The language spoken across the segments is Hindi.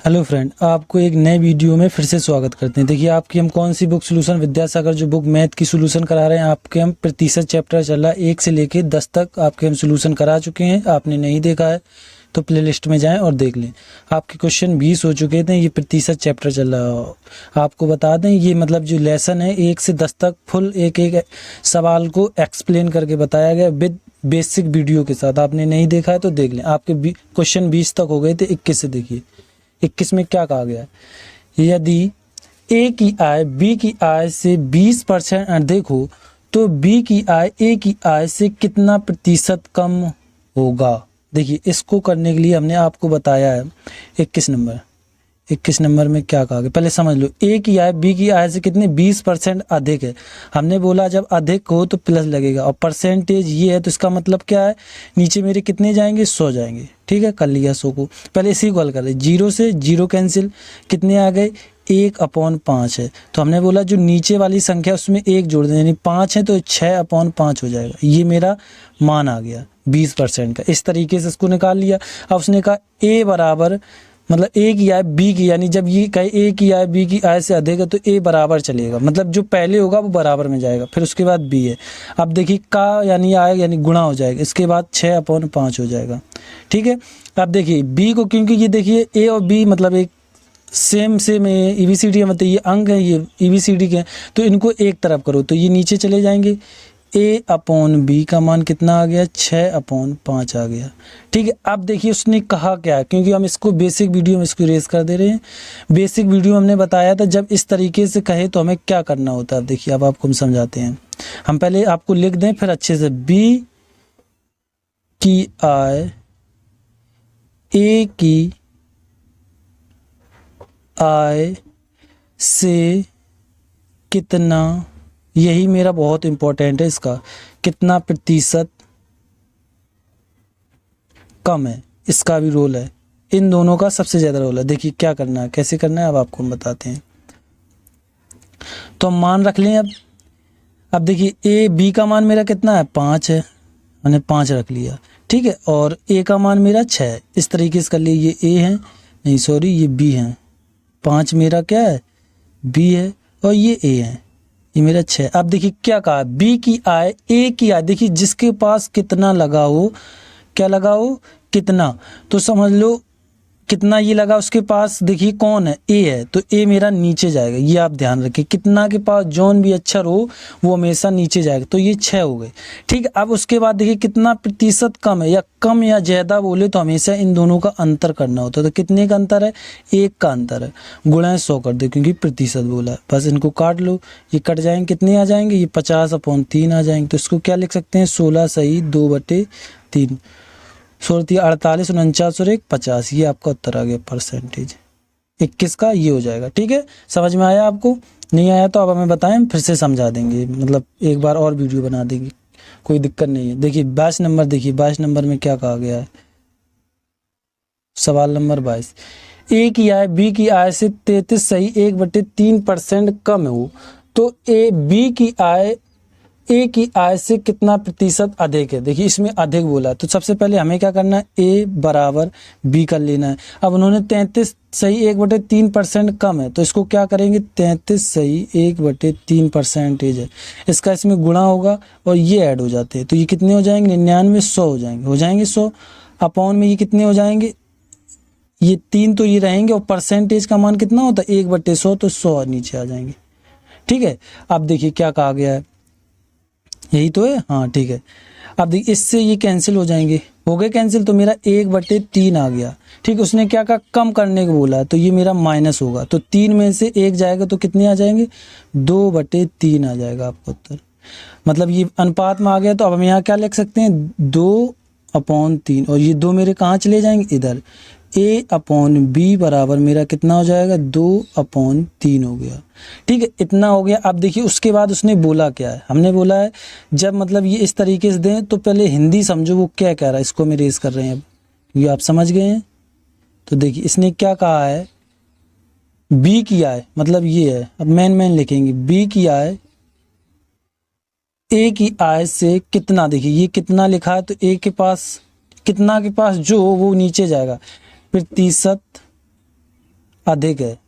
हेलो फ्रेंड, आपको एक नए वीडियो में फिर से स्वागत करते हैं। देखिए, आपकी हम कौन सी बुक सोल्यूशन विद्यासागर जो बुक मैथ की सोल्यूशन करा रहे हैं। आपके हम प्रतिशत चैप्टर चल रहा है 1 से लेके 10 तक आपके हम सोल्यूशन करा चुके हैं। आपने नहीं देखा है तो प्लेलिस्ट में जाएं और देख लें। आपके क्वेश्चन 20 हो चुके थे। ये प्रतिशत चैप्टर चल रहा है। आपको बता दें, ये मतलब जो लेसन है 1 से 10 तक फुल एक एक सवाल को एक्सप्लेन करके बताया गया विद बेसिक वीडियो के साथ। आपने नहीं देखा है तो देख लें। आपके क्वेश्चन 20 तक हो गए थे। 21 से देखिए 21 में क्या कहा गया है। यदि ए की आय बी की आय से 20% अधिक हो तो बी की आय ए की आय से कितना प्रतिशत कम होगा। देखिए, इसको करने के लिए हमने आपको बताया है 21 नंबर में क्या कहा गया, पहले समझ लो। ए की आय बी की आय से कितने 20% अधिक है। हमने बोला जब अधिक हो तो प्लस लगेगा और परसेंटेज ये है तो इसका मतलब क्या है, नीचे मेरे कितने जाएंगे 100 जाएंगे। ठीक है, कर लिया 100 को। पहले इसी को हल कर ले। 0 से 0 कैंसिल, कितने आ गए 1/5 है। तो हमने बोला जो नीचे वाली संख्या उसमें 1 जोड़ दें, यानी 5 है तो 6/5 हो जाएगा। ये मेरा मान आ गया 20% का। इस तरीके से इसको निकाल लिया। अब उसने कहा ए बराबर, मतलब ए की आय बी की, यानी जब ये कहे ए की आय बी की आय से अधिक है तो ए बराबर चलेगा, मतलब जो पहले होगा वो बराबर में जाएगा, फिर उसके बाद बी है। अब देखिए का यानी आय यानी गुणा हो जाएगा, इसके बाद 6/5 हो जाएगा। ठीक है, अब देखिए बी को, क्योंकि ये देखिए ए और बी मतलब एक सेम EBCD मतलब ये अंक है, ये EBCD के हैं, तो इनको एक तरफ करो तो ये नीचे चले जाएंगे। A/B का मान कितना आ गया 6/5 आ गया। ठीक है, अब देखिए उसने कहा क्या है, क्योंकि हम इसको बेसिक वीडियो में इसको इरेज कर दे रहे हैं। बेसिक वीडियो में हमने बताया था जब इस तरीके से कहे तो हमें क्या करना होता है। देखिए अब आपको हम समझाते हैं। हम पहले आपको लिख दें फिर अच्छे से। B की आय A की आय से कितना, यही मेरा बहुत इंपॉर्टेंट है, इसका कितना प्रतिशत कम है, इसका भी रोल है। इन दोनों का सबसे ज्यादा रोल है। देखिए क्या करना है, कैसे करना है, अब आपको हम बताते हैं। तो हम मान रख लें। अब देखिए ए बी का मान मेरा कितना है 5 है, मैंने 5 रख लिया। ठीक है, और ए का मान मेरा 6 है। इस तरीके से कर लिए। ये ए है, नहीं सॉरी ये बी है। 5 मेरा क्या है बी है और ये ए है, ये मेरा 6। अब देखिए क्या कहा, बी की आय ए की आय, देखिए जिसके पास कितना लगा हो, क्या लगा हो कितना, तो समझ लो कितना ये लगा उसके पास। देखिए कौन है ए है, तो ए मेरा नीचे जाएगा। ये आप ध्यान रखिए, कितना के पास जौन भी अक्षर हो वो हमेशा नीचे जाएगा। तो ये 6 हो गए। ठीक है, अब उसके बाद देखिए कितना प्रतिशत कम है, या कम या ज्यादा बोले तो हमेशा इन दोनों का अंतर करना होता है। तो कितने का अंतर है 1 का अंतर है, गुणा 100 कर दे क्योंकि प्रतिशत बोला है। बस इनको काट लो, ये कट जाएंगे, कितने आ जाएंगे ये 50/3 आ जाएंगे। तो इसको क्या लिख सकते हैं 16 सही 2/3, 16 48 49 और 1 50। ये आपका उत्तर आ गया परसेंटेज 21 का, ये हो जाएगा। ठीक है, समझ में आया आपको? नहीं आया तो अब हमें बताएं, फिर से समझा देंगे, मतलब एक बार और वीडियो बना देंगे, कोई दिक्कत नहीं है। देखिए 22 नंबर, देखिए 22 नंबर में क्या कहा गया है, सवाल नंबर 22। ए की आय बी की आय से 33 सही 1/3% कम हो तो ए बी की आय ए की आय से कितना प्रतिशत अधिक है। देखिए इसमें अधिक बोला, तो सबसे पहले हमें क्या करना है, ए बराबर बी कर लेना है। अब उन्होंने 33 सही 1/3% कम है, तो इसको क्या करेंगे 33 सही 1/3% है, इसका इसमें गुणा होगा और ये ऐड हो जाते हैं। तो ये कितने हो जाएंगे 99 100 हो जाएंगे 100 अपॉन में ये कितने हो जाएंगे, ये 3 तो ये रहेंगे और परसेंटेज का मान कितना होता है 1/100, तो 100 नीचे आ जाएंगे। ठीक है, अब देखिए क्या कहा गया है, यही तो है, हाँ ठीक है। अब देखिए इससे ये कैंसिल हो जाएंगे, हो गए कैंसिल, तो मेरा 1/3 आ गया। ठीक है, उसने क्या कहा कम करने को बोला, तो ये मेरा माइनस होगा, तो 3 में से 1 जाएगा तो कितने आ जाएंगे 2/3 आ जाएगा आपका उत्तर। मतलब ये अनुपात में आ गया। तो अब हम यहाँ क्या लिख सकते हैं 2/3, और ये 2 मेरे कहाँ चले जाएंगे इधर, A/B बराबर मेरा कितना हो जाएगा 2/3 हो गया। ठीक है, इतना हो गया। अब देखिए उसके बाद उसने बोला क्या है, हमने बोला है जब मतलब ये इस तरीके से दें तो पहले हिंदी समझो वो क्या कह रहा है, इसको हम रेज कर रहे हैं। अब ये आप समझ गए हैं। तो देखिए इसने क्या कहा है, बी की आय मतलब ये है, अब मेन लिखेंगे, बी की आय ए की आय से कितना, देखिए ये कितना लिखा है, तो ए के पास कितना के पास जो वो नीचे जाएगा प्रतिशत अधिक है।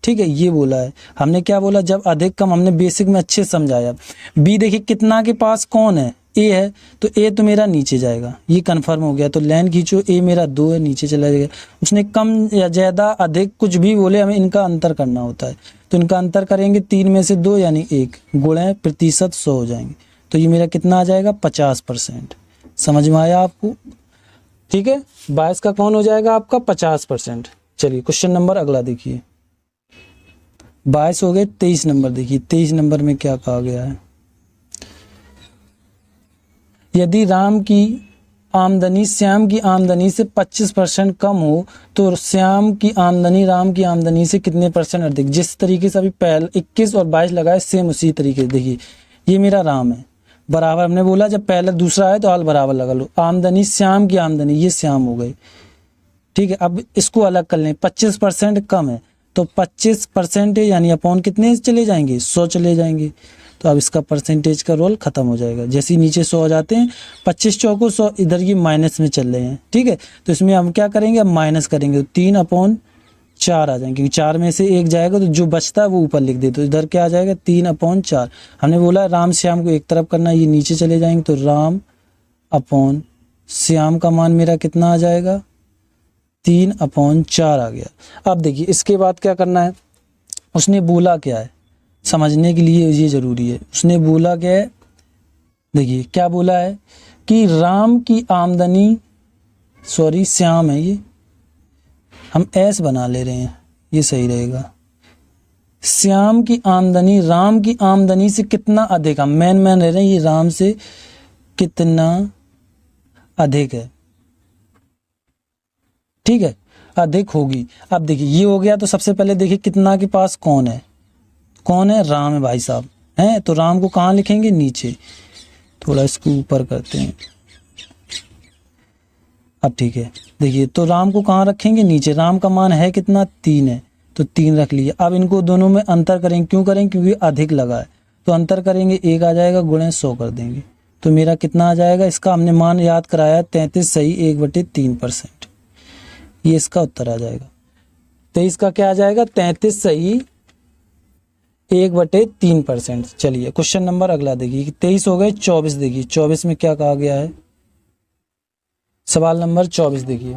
ठीक है, ये बोला है हमने। क्या बोला? जब अधिक कम, हमने बेसिक में अच्छे से समझाया। बी देखिए कितना के पास कौन है? ए है, तो ए तो मेरा नीचे जाएगा, ये कन्फर्म हो गया। तो लाइन खींचो, ए मेरा 2 है, नीचे चला जाएगा। उसने कम या ज़्यादा अधिक कुछ भी बोले, हमें इनका अंतर करना होता है। तो इनका अंतर करेंगे, 3 में से 2 यानी 1, गुणे प्रतिशत 100 हो जाएंगे। तो ये मेरा कितना आ जाएगा? 50%। समझ में आया आपको? ठीक है, 22 का कौन हो जाएगा आपका? 50%। चलिए क्वेश्चन नंबर अगला देखिए। 22 हो गए, 23 नंबर देखिए। 23 नंबर में क्या कहा गया है? यदि राम की आमदनी श्याम की आमदनी से 25% कम हो तो श्याम की आमदनी राम की आमदनी से कितने % अधिक? जिस तरीके से अभी पहले 21 और 22 लगाए, सेम उसी तरीके से देखिए। ये मेरा राम है, बराबर हमने बोला जब पहले दूसरा है तो हाल बराबर लगा लो। आमदनी श्याम की आमदनी, ये श्याम हो गई। ठीक है, अब इसको अलग कर लें। 25% कम है तो 25% यानी अपॉन कितने चले जाएंगे? 100 चले जाएंगे। तो अब इसका परसेंटेज का रोल खत्म हो जाएगा। जैसे ही नीचे 100 आ जाते हैं, 25 चौको 100, इधर ये माइनस में चल रहे हैं। ठीक है, तो इसमें हम क्या करेंगे? अब माइनस करेंगे तो 3/4 आ जाएंगे, क्योंकि 4 में से 1 जाएगा तो जो बचता है वो ऊपर लिख दे। तो इधर क्या आ जाएगा? 3/4। हमने बोला राम श्याम को एक तरफ करना, ये नीचे चले जाएंगे। तो राम अपॉन श्याम का मान मेरा कितना आ जाएगा? 3/4 आ गया। अब देखिए इसके बाद क्या करना है? उसने बोला क्या है, समझने के लिए ये जरूरी है। उसने बोला क्या है? देखिए क्या बोला है कि राम की आमदनी, सॉरी श्याम है, ये हम एस बना ले रहे हैं, ये सही रहेगा। श्याम की आमदनी राम की आमदनी से कितना अधिक, हम मैन ले रहे हैं, ये राम से कितना अधिक है। ठीक है, अधिक होगी। अब देखिए ये हो गया। तो सबसे पहले देखिए कितना के पास कौन है? कौन है? राम है भाई साहब, हैं। तो राम को कहाँ लिखेंगे? नीचे। थोड़ा इसको ऊपर करते हैं। अब ठीक है, देखिए तो राम को कहाँ रखेंगे? नीचे। राम का मान है कितना? 3 है, तो 3 रख लिया। अब इनको दोनों में अंतर करेंगे। क्यों करेंगे? क्योंकि अधिक लगा है। तो अंतर करेंगे, 1 आ जाएगा, गुणे 100 कर देंगे। तो मेरा कितना आ जाएगा? इसका हमने मान याद कराया, 33 सही 1/3%। ये इसका उत्तर आ जाएगा। 23 का क्या आ जाएगा? 33 सही 1/3%। चलिए क्वेश्चन नंबर अगला देखिए। 23 हो गए, 24 देखिए। 24 में क्या कहा गया है? सवाल नंबर 24 देखिए।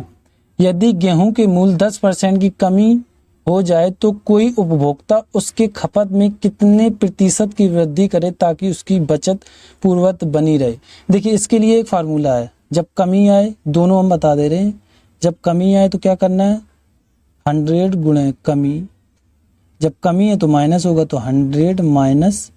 यदि गेहूं के मूल्य 10% की कमी हो जाए तो कोई उपभोक्ता उसके खपत में कितने प्रतिशत की वृद्धि करे ताकि उसकी बचत पूर्ववत बनी रहे? देखिए इसके लिए एक फार्मूला है। जब कमी आए, दोनों हम बता दे रहे हैं, जब कमी आए तो क्या करना है? 100 गुणे कमी। जब कमी है तो माइनस होगा, तो 100 माइनस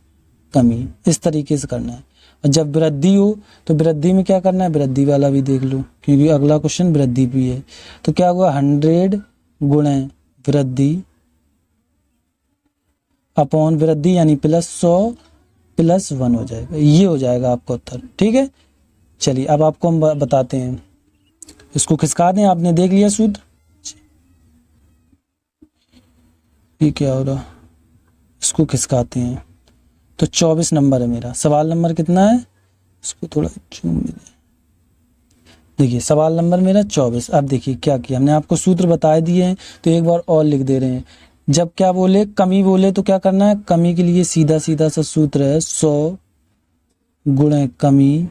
कमी, इस तरीके से करना है। और जब वृद्धि हो तो वृद्धि में क्या करना है? वृद्धि वाला भी देख लो, क्योंकि अगला क्वेश्चन वृद्धि भी है। तो क्या होगा? 100 गुणे वृद्धि अपॉन वृद्धि यानी +100 +1 हो जाएगा। ये हो जाएगा आपका उत्तर। ठीक है, चलिए अब आपको हम बताते हैं। इसको खिसका दें, आपने देख लिया सूत्र। ये क्या हो रहा? इसको खिसकाते हैं। तो 24 नंबर है मेरा। सवाल नंबर कितना है? इसको थोड़ा जूम में देखिए। सवाल नंबर मेरा 24। अब देखिए क्या किया हमने, आपको सूत्र बता दिए हैं तो एक बार और लिख दे रहे हैं। जब क्या बोले? कमी बोले तो क्या करना है? कमी के लिए सीधा सीधा सा सूत्र है, 100 गुणे कमी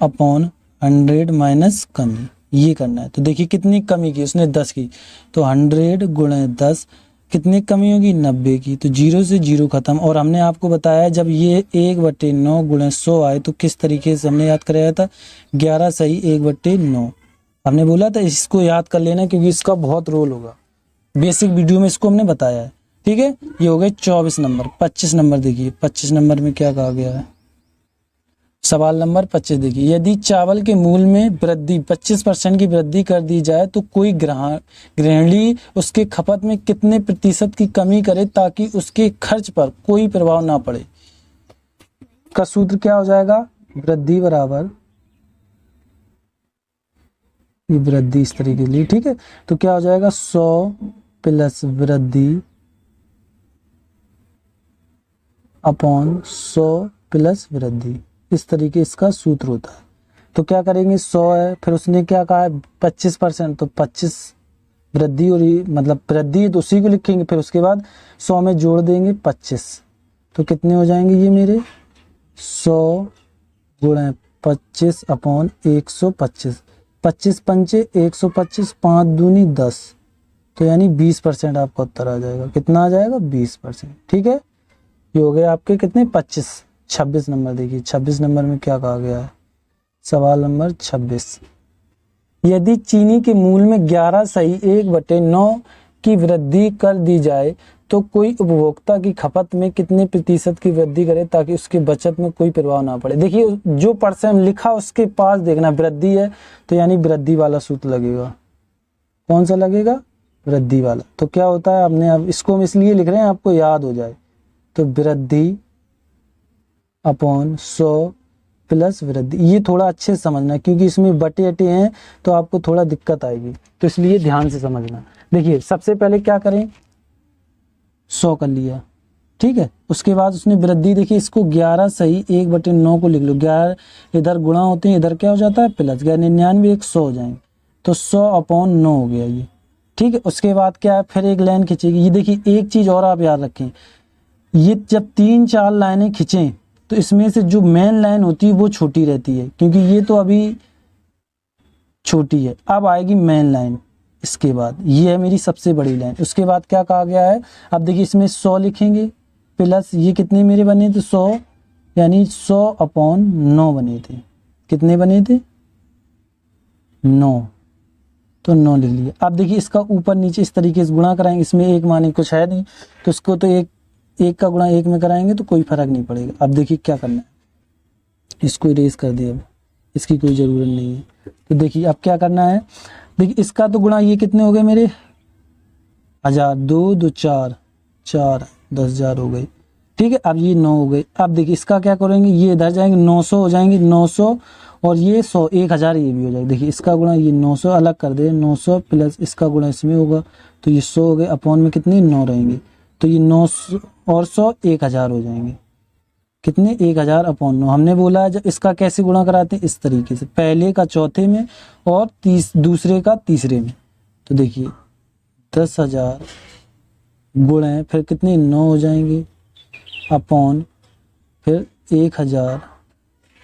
अपॉन 100 माइनस कमी। ये करना है। तो देखिए कितनी कमी की? उसने 10 की, तो 100 गुणे 10 कितनी कमी होगी? 90 की। तो 0 से 0 खत्म। और हमने आपको बताया जब ये 1/9 गुणे 100 आए तो किस तरीके से हमने याद कराया था? 11 सही 1/9। हमने बोला था इसको याद कर लेना, क्योंकि इसका बहुत रोल होगा। बेसिक वीडियो में इसको हमने बताया है। ठीक है, ये हो गए 24 नंबर। 25 नंबर देखिए। 25 नंबर में क्या कहा गया है? सवाल नंबर 25 देखिए। यदि चावल के मूल्य में वृद्धि 25% की वृद्धि कर दी जाए तो कोई गृहिणी उसके खपत में कितने प्रतिशत की कमी करे ताकि उसके खर्च पर कोई प्रभाव ना पड़े? का सूत्र क्या हो जाएगा? वृद्धि बराबर ये वृद्धि, इस तरीके से। ठीक है, तो क्या हो जाएगा? 100 प्लस वृद्धि अपॉन 100 प्लस वृद्धि, इस तरीके इसका सूत्र होता है। तो क्या करेंगे? 100 है, फिर उसने क्या कहा है? 25%, तो 25 वृद्धि और मतलब वृद्धि तो उसी को लिखेंगे, फिर उसके बाद 100 में जोड़ देंगे 25, तो कितने हो जाएंगे ये मेरे 100 गुणे 25 अपॉन 125, 25 पंचे 125, 5 दूनी 10, तो यानी 20% आपका उत्तर आ जाएगा। कितना आ जाएगा 20%। ठीक है, ये हो गए आपके कितने 25। 26 नंबर देखिए, 26 नंबर में क्या कहा गया है, सवाल नंबर 26, यदि चीनी के मूल में 11 सही 1/9 की वृद्धि कर दी जाए तो कोई उपभोक्ता की खपत में कितने प्रतिशत की वृद्धि करे ताकि उसके बचत में कोई प्रभाव ना पड़े। देखिए जो परसेंट लिखा उसके पास देखना, वृद्धि है तो यानी वृद्धि वाला सूत्र लगेगा। कौन सा लगेगा, वृद्धि वाला। तो क्या होता है, आपने अब इसको हम इसलिए लिख रहे हैं आपको याद हो जाए, तो वृद्धि अपॉन 100 प्लस वृद्धि, ये थोड़ा अच्छे से समझना क्योंकि इसमें बटे अटे हैं तो आपको थोड़ा दिक्कत आएगी, तो इसलिए ध्यान से समझना। देखिए सबसे पहले क्या करें, 100 कर लिया, ठीक है, उसके बाद उसने वृद्धि, देखिए इसको 11 सही 1/9 को लिख लो, 11 इधर गुणा होते हैं, इधर क्या हो जाता है प्लस, 99 100 हो जाएंगे, तो 100 अपॉन 9 हो गया ये। ठीक है, उसके बाद क्या है, फिर एक लाइन खींचेगी। ये देखिए एक चीज और आप याद रखें, ये जब 3-4 लाइनें खींचें तो इसमें से जो मेन लाइन होती है वो छोटी रहती है, क्योंकि ये तो अभी छोटी है, अब आएगी मेन लाइन। इसके बाद ये है मेरी सबसे बड़ी लाइन। उसके बाद क्या कहा गया है, अब देखिए इसमें 100 लिखेंगे प्लस ये कितने मेरे बने थे 100, यानी 100 अपॉन 9 बने थे। कितने बने थे 9, तो 9 लिख लिया। अब देखिए इसका ऊपर नीचे इस तरीके से गुणा कराएंगे, इसमें एक माने कुछ है नहीं तो इसको तो एक का गुणा एक में कराएंगे तो कोई फर्क नहीं पड़ेगा। अब देखिए क्या करना है, इसको इरेज कर दिया, अब इसकी कोई ज़रूरत नहीं है। तो देखिए अब क्या करना है, देखिए इसका तो गुणा ये कितने हो गए मेरे 1000, 2 2 4 4 10,000 हो गए। ठीक है, अब ये 9 हो गए। अब देखिए इसका क्या करेंगे, ये इधर जाएंगे 900 हो जाएंगे, 900 और ये 100 1000 ये भी हो जाएगा। देखिए इसका गुणा ये 900 अलग कर दे, 900 प्लस इसका गुणा इसमें होगा तो ये 100 हो गए, अपॉन में कितने 9 रहेंगे, तो ये 900 और 100 1000 हो जाएंगे। कितने 1000 अपॉन 9। हमने बोला जब इसका कैसे गुणा कराते हैं, इस तरीके से, पहले का चौथे में और दूसरे का तीसरे में। तो देखिए 10,000 गुणे फिर कितने 9 हो जाएंगे अपॉन फिर 1000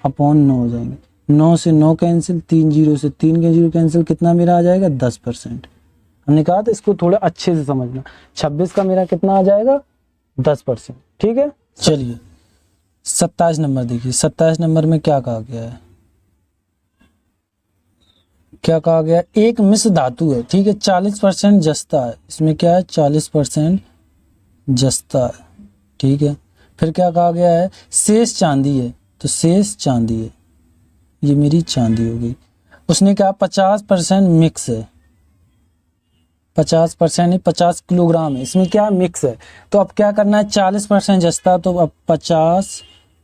अपॉन 9 हो जाएंगे। 9 से 9 कैंसिल, 3 जीरो से 3 के जीरो कैंसिल, कितना मेरा आ जाएगा 10%। हमने कहा था इसको थोड़ा अच्छे से समझना। 26 का मेरा कितना आ जाएगा 10%। ठीक है, चलिए 27 नंबर देखिए, 27 नंबर में क्या कहा गया है, क्या कहा गया, एक मिश्र धातु है, ठीक है, 40% जस्ता है, इसमें क्या है 40% जस्ता है। ठीक है, फिर क्या कहा गया है, शेष चांदी है, तो शेष चांदी है, ये मेरी चांदी हो गई। उसने कहा 50% मिक्स है, 50% नहीं 50 किलोग्राम है, इसमें क्या मिक्स है। तो अब क्या करना है, 40% जस्ता, तो अब 50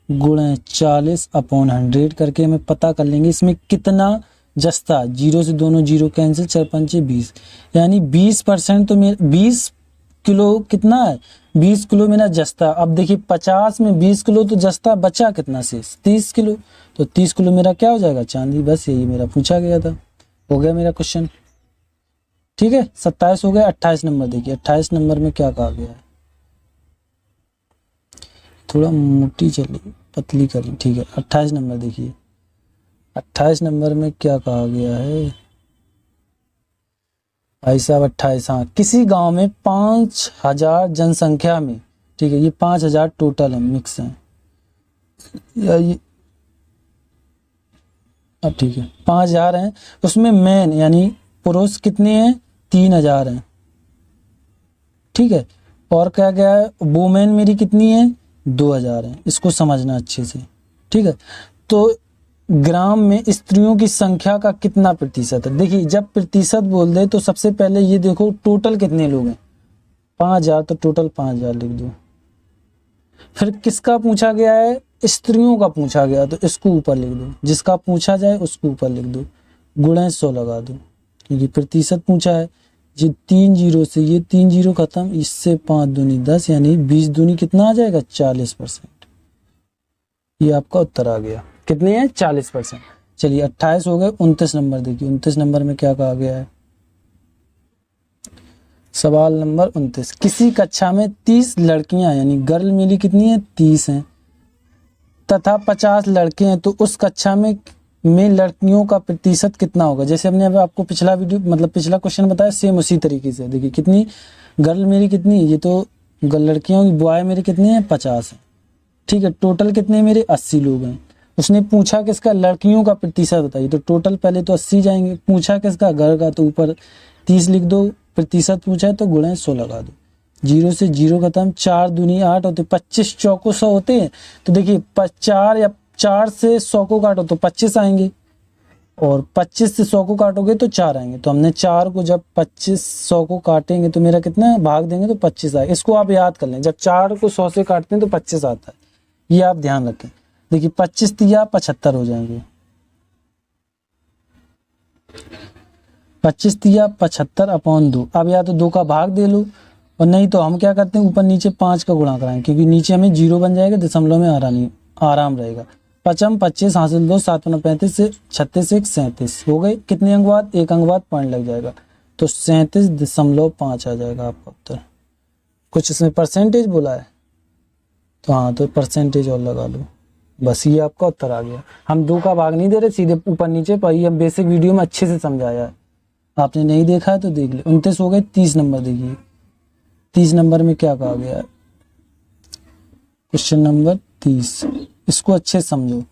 गुणे 40 अपॉन 100 करके हमें पता कर लेंगे इसमें कितना जस्ता, जीरो से दोनों जीरो कैंसिल, 4 पंचे 20, यानी 20% तो मेरे 20 किलो कितना है 20 किलो मेरा जस्ता। अब देखिए 50 में 20 किलो तो जस्ता, बचा कितना शेष 30 किलो, तो 30 किलो मेरा क्या हो जाएगा चांदी। बस यही मेरा पूछा गया था, हो गया मेरा क्वेश्चन। ठीक है, 27 हो गया। 28 नंबर देखिए, 28 नंबर में क्या कहा गया है, थोड़ा मोटी चली पतली करी, ठीक है। 28 नंबर देखिए, 28 नंबर में क्या कहा गया है भाई साहब, 28, हाँ, किसी गांव में 5000 जनसंख्या में, ठीक है, ये 5000 टोटल है, मिक्स है, या ये अब ठीक है 5000 हैं, उसमें मेन यानी पुरुष कितने हैं 3000 हैं। ठीक है, और क्या गया है, वुमेन मेरी कितनी है 2000 है, इसको समझना अच्छे से। ठीक है, तो ग्राम में स्त्रियों की संख्या का कितना प्रतिशत है। देखिए जब प्रतिशत बोल दे तो सबसे पहले ये देखो टोटल कितने लोग हैं 5000, तो टोटल 5000 लिख दो। फिर किसका पूछा गया है, स्त्रियों का पूछा गया, तो इसको ऊपर लिख दो, जिसका पूछा जाए उसको ऊपर लिख दो, गुणे 100 लगा दो, क्योंकि प्रतिशत पूछा है। ये 3 जीरो से ये 3 जीरो खत्म, इससे 5 दूनी 10, यानी 20 दूनी कितना आ जाएगा 40%। ये आपका उत्तर आ गया, कितने हैं 40%। चलिए 28 हो गए। 29 नंबर देखिए, 29 नंबर में क्या कहा गया है, सवाल नंबर 29, किसी कक्षा में 30 लड़कियां यानी गर्ल मिली कितनी है 30 हैं तथा 50 लड़के हैं, तो उस कक्षा में लड़कियों का प्रतिशत कितना होगा। जैसे हमने अब आपको पिछला वीडियो मतलब पिछला क्वेश्चन बताया, सेम उसी तरीके से देखिए कितनी गर्ल मेरी कितनी है, ये तो लड़कियों की बॉय मेरे कितने हैं 50 हैं, ठीक है। टोटल कितने मेरे 80 लोग हैं। उसने पूछा किसका, लड़कियों का प्रतिशत बताइए, तो टोटल पहले तो 80 जाएंगे। पूछा किसका, गर्ल का, तो ऊपर 30 लिख दो, प्रतिशत पूछा है तो गुणा 100 लगा दो, 0 से 0 खत्म, 4 दूनी 8 होते, 25 चौको 100 होते हैं। तो देखिए 4 से 100 को काटो तो 25 आएंगे, और 25 से 100 को काटोगे तो 4 आएंगे। तो हमने 4 को जब 25 100 को काटेंगे तो मेरा कितना भाग देंगे तो 25 आएगा। इसको आप याद कर लें, जब 4 को 100 से काटते हैं तो 25 आता है, ये आप ध्यान रखें। देखिए 25 तिया 75 हो जाएंगे, 25 तिया 75 अपॉन 2। अब या तो 2 का भाग दे लो, और नहीं तो हम क्या करते हैं ऊपर नीचे 5 का गुणा कराएंगे, क्योंकि नीचे हमें 0 बन जाएगा, दशमलव में आराम रहेगा। 5 25 हासिल 2 7 35 से 36 1 37 हो गए। कितने अंक बाद, 1 अंक बाद पॉइंट लग जाएगा, तो 37.5 आ जाएगा आपका उत्तर। कुछ इसमें परसेंटेज बोला है तो हाँ, तो परसेंटेज और लगा लो, बस ये आपका उत्तर आ गया। हम 2 का भाग नहीं दे रहे, सीधे ऊपर नीचे पर, ये हम बेसिक वीडियो में अच्छे से समझाया है, आपने नहीं देखा है तो देख ले। 29 हो गए। 30 नंबर देखिए, 30 नंबर में क्या कहा गया है, क्वेश्चन नंबर 30, इसको अच्छे से समझो,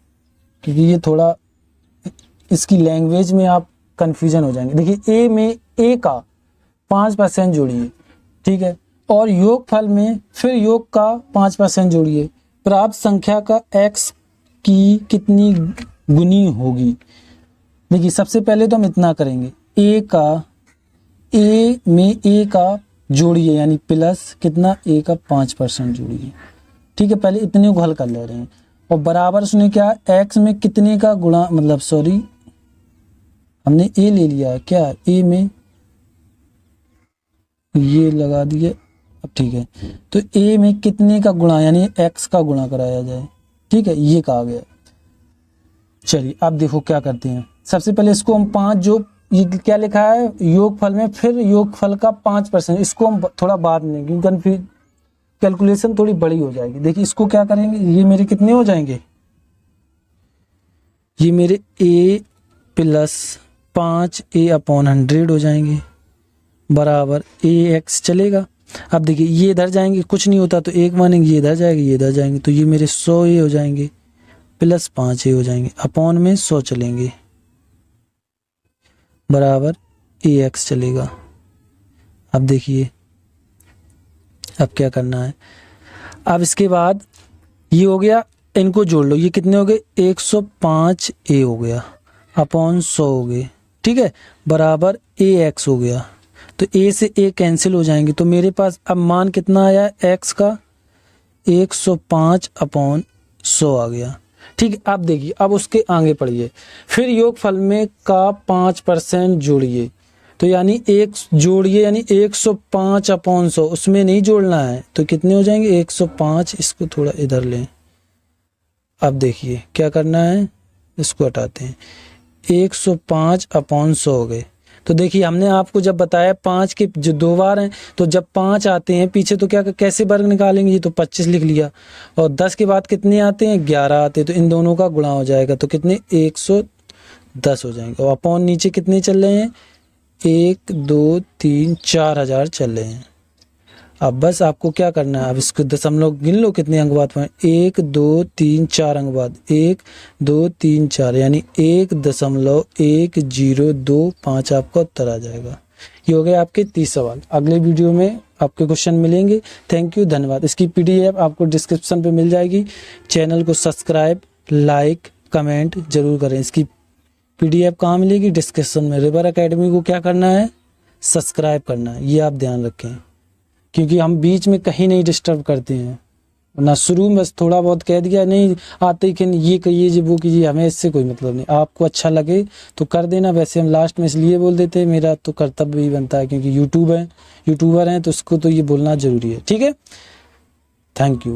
क्योंकि ये थोड़ा इसकी लैंग्वेज में आप कंफ्यूजन हो जाएंगे। देखिए ए में ए का 5% जोड़िए, ठीक है, और योगफल में फिर योग का 5% जोड़िए, प्राप्त संख्या का x की कितनी गुनी होगी। देखिए सबसे पहले तो हम इतना करेंगे, ए में ए का जोड़िए यानी प्लस कितना, ए का 5% जोड़िए, ठीक है। पहले इतने को हल कर ले रहे हैं, और बराबर उसने क्या, x में कितने का गुणा, मतलब सॉरी हमने ए ले लिया है क्या, ए में ये लगा दिए, अब ठीक है। तो ए में कितने का गुणा यानी x का गुणा कराया जाए, ठीक है, ये कहा गया। चलिए अब देखो क्या करते हैं, सबसे पहले इसको हम 5, जो ये क्या लिखा है योगफल में फिर योगफल का 5%, इसको हम थोड़ा बाद में, क्योंकि फिर कैलकुलेशन थोड़ी बड़ी हो जाएगी। देखिए इसको क्या करेंगे, ये मेरे कितने हो जाएंगे, ये मेरे a प्लस 5a अपॉन 100 हो जाएंगे, बराबर ax चलेगा। अब देखिए ये इधर जाएंगे, कुछ नहीं होता तो 1 मानेंगे, ये इधर जाएंगे, ये इधर जाएंगे, तो ये मेरे 100a हो जाएंगे प्लस 5a हो जाएंगे, अपॉन में 100 चलेंगे, बराबर ax चलेगा। अब देखिए अब क्या करना है, अब इसके बाद ये हो गया, इनको जोड़ लो, ये कितने हो गए 105a हो गया अपॉन 100 हो गए, ठीक है, बराबर ax हो गया। तो a से a कैंसिल हो जाएंगे, तो मेरे पास अब मान कितना आया x का 105 अपॉन 100 आ गया, ठीक है। अब देखिए अब उसके आगे पढ़िए, फिर योगफल में का 5% जोड़िए, तो यानी एक जोड़िए यानी 105 अपॉन 100, उसमें नहीं जोड़ना है, तो कितने हो जाएंगे 105, इसको थोड़ा इधर लें। अब देखिए क्या करना है, इसको हटाते हैं, 105 अपॉन 100 हो गए। तो देखिए हमने आपको जब बताया 5 के जो 2 बार हैं, तो जब 5 आते हैं पीछे तो क्या कैसे वर्ग निकालेंगे, ये तो 25 लिख लिया, और 10 के बाद कितने आते हैं 11 आते हैं, तो इन दोनों का गुणा हो जाएगा, तो कितने 110 हो जाएंगे, और अपॉन नीचे कितने चल रहे हैं 1 2 3 4 हजार चल रहे हैं। अब बस आपको क्या करना है, अब इसको दशमलव गिन लो कितने अंक बाद, 1 2 3 4 अंक बाद 1 2 3 4 यानी 1.1025 आपका उत्तर आ जाएगा। ये हो गया आपके 30 सवाल। अगले वीडियो में आपके क्वेश्चन मिलेंगे। थैंक यू, धन्यवाद। इसकी PDF आपको डिस्क्रिप्शन पे मिल जाएगी। चैनल को सब्सक्राइब लाइक कमेंट जरूर करें। इसकी PDF कहाँ मिलेगी, डिस्क्रिप्शन में। रिवर एकेडमी को क्या करना है, सब्सक्राइब करना है, ये आप ध्यान रखें, क्योंकि हम बीच में कहीं नहीं डिस्टर्ब करते हैं, ना शुरू में बस थोड़ा बहुत कह दिया, नहीं आते ही कि ये कहिए जी वो कीजिए, हमें इससे कोई मतलब नहीं। आपको अच्छा लगे तो कर देना, वैसे हम लास्ट में इसलिए बोल देते हैं, मेरा तो कर्तव्य ही बनता है, क्योंकि यूट्यूबर हैं तो उसको तो ये बोलना जरूरी है, ठीक है। Thank you.